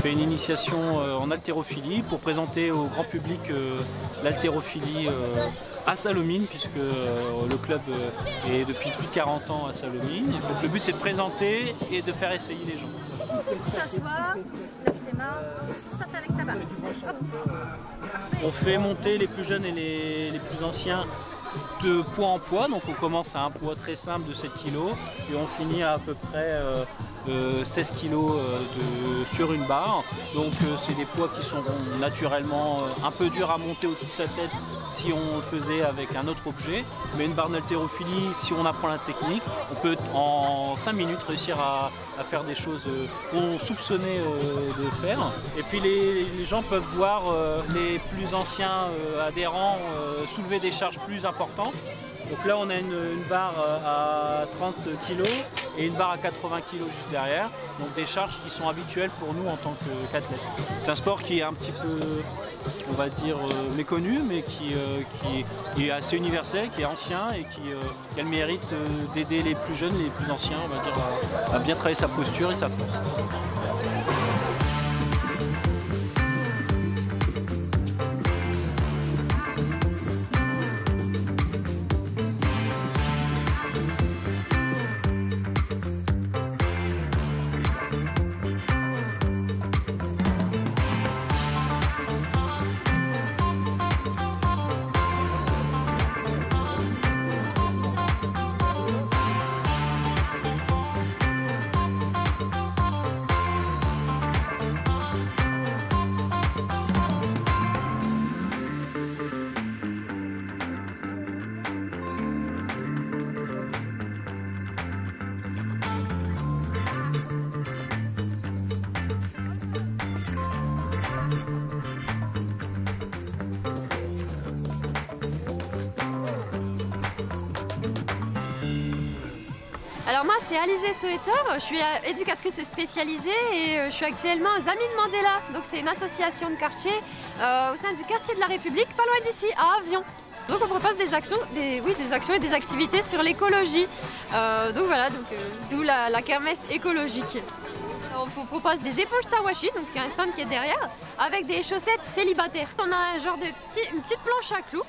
fait une initiation en haltérophilie pour présenter au grand public l'haltérophilie à Salomine, puisque le club est depuis plus de 40 ans à Salomine. Et donc le but c'est de présenter et de faire essayer les gens. T'assois, lève tes mains, saute avec ta barre. On fait monter les plus jeunes et les plus anciens de poids en poids, donc on commence à un poids très simple de 7 kg et on finit à peu près 16 kg sur une barre. Donc c'est des poids qui sont naturellement un peu durs à monter au-dessus de sa tête si on le faisait avec un autre objet, mais une barre d'haltérophilie, si on apprend la technique, on peut en 5 minutes réussir à faire des choses qu'on soupçonnait de faire. Et puis les gens peuvent voir les plus anciens adhérents soulever des charges plus importantes. Donc là on a une barre à 30 kg et une barre à 80 kg juste derrière. Donc des charges qui sont habituelles pour nous en tant qu'athlètes. C'est un sport qui est un petit peu, on va dire, méconnu, mais qui est assez universel, qui est ancien et qui a le mérite d'aider les plus jeunes, les plus anciens, on va dire, à bien travailler sa posture et sa force. Alors moi c'est Alizé Soeter, je suis éducatrice spécialisée et je suis actuellement aux Amis de Mandela. Donc c'est une association de quartier au sein du quartier de la République, pas loin d'ici, à Avion. Donc on propose des actions et des activités sur l'écologie. Donc voilà, d'où la kermesse écologique. On vous propose des éponges Tawashi, donc il y a un stand qui est derrière, avec des chaussettes célibataires. On a un genre de une petite planche à clous.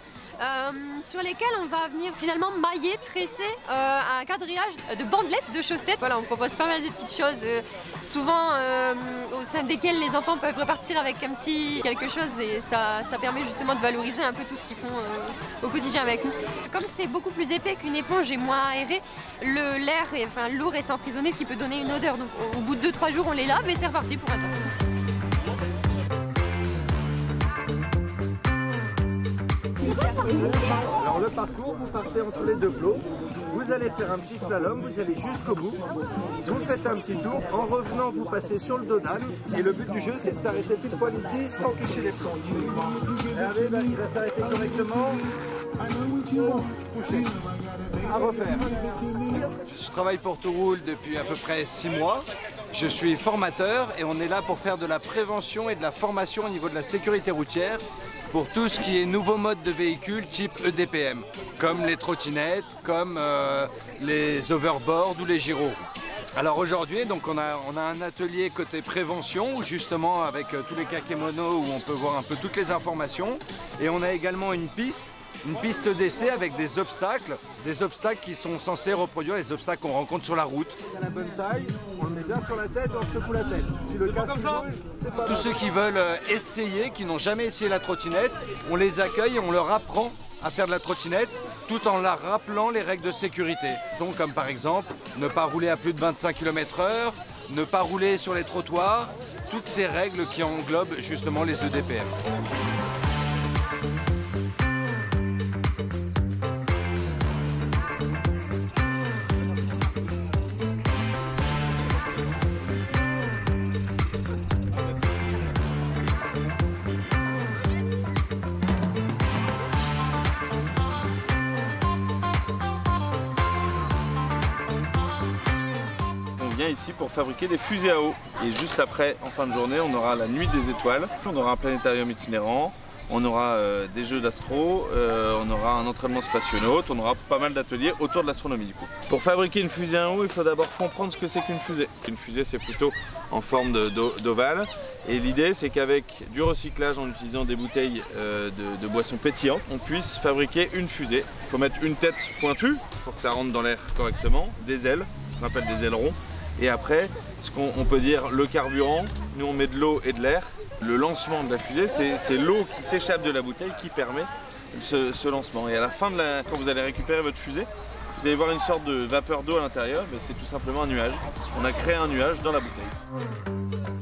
Sur lesquels on va venir finalement mailler, tresser un quadrillage de bandelettes de chaussettes. Voilà, on propose pas mal de petites choses, souvent au sein desquelles les enfants peuvent repartir avec un petit quelque chose et ça permet justement de valoriser un peu tout ce qu'ils font au quotidien avec nous. Comme c'est beaucoup plus épais qu'une éponge et moins aéré, l'eau reste emprisonnée, ce qui peut donner une odeur. Donc au bout de 2-3 jours on les lave et c'est reparti pour un temps. Alors le parcours, vous partez entre les deux plots, vous allez faire un petit slalom, vous allez jusqu'au bout, vous faites un petit tour, en revenant vous passez sur le dos d'âne et le but du jeu c'est de s'arrêter pile poil ici sans toucher les plombs. Hervé il va s'arrêter correctement, coucher, à refaire. Je travaille pour Touroul depuis à peu près 6 mois. Je suis formateur et on est là pour faire de la prévention et de la formation au niveau de la sécurité routière pour tout ce qui est nouveaux modes de véhicules type EDPM, comme les trottinettes, comme les overboards ou les gyros. Alors aujourd'hui, donc on a un atelier côté prévention où justement avec tous les kakémonos où on peut voir un peu toutes les informations et on a également une piste d'essai avec des obstacles qui sont censés reproduire les obstacles qu'on rencontre sur la route. À la bonne taille, on le met bien sur la tête et on secoue la tête. Si le casque bouge, c'est pas Tous ceux qui veulent essayer, qui n'ont jamais essayé la trottinette, on les accueille et on leur apprend à faire de la trottinette tout en leur rappelant les règles de sécurité. Donc comme par exemple, ne pas rouler à plus de 25 km/h, ne pas rouler sur les trottoirs, toutes ces règles qui englobent justement les EDPM. Ici pour fabriquer des fusées à eau et juste après en fin de journée on aura la nuit des étoiles, on aura un planétarium itinérant, On aura des jeux d'astro, on aura un entraînement spationaute, on aura pas mal d'ateliers autour de l'astronomie du coup. Pour fabriquer une fusée à eau, il faut d'abord comprendre ce que c'est qu'une fusée. Une fusée, c'est plutôt en forme d'ovale. Et l'idée, c'est qu'avec du recyclage, en utilisant des bouteilles de boissons pétillantes, on puisse fabriquer une fusée. Il faut mettre une tête pointue pour que ça rentre dans l'air correctement, des ailes, qu'on appelle des ailerons. Et après, ce qu'on peut dire le carburant, nous on met de l'eau et de l'air. Le lancement de la fusée, c'est l'eau qui s'échappe de la bouteille qui permet ce lancement. Et à la fin, quand vous allez récupérer votre fusée, vous allez voir une sorte de vapeur d'eau à l'intérieur, mais c'est tout simplement un nuage. On a créé un nuage dans la bouteille.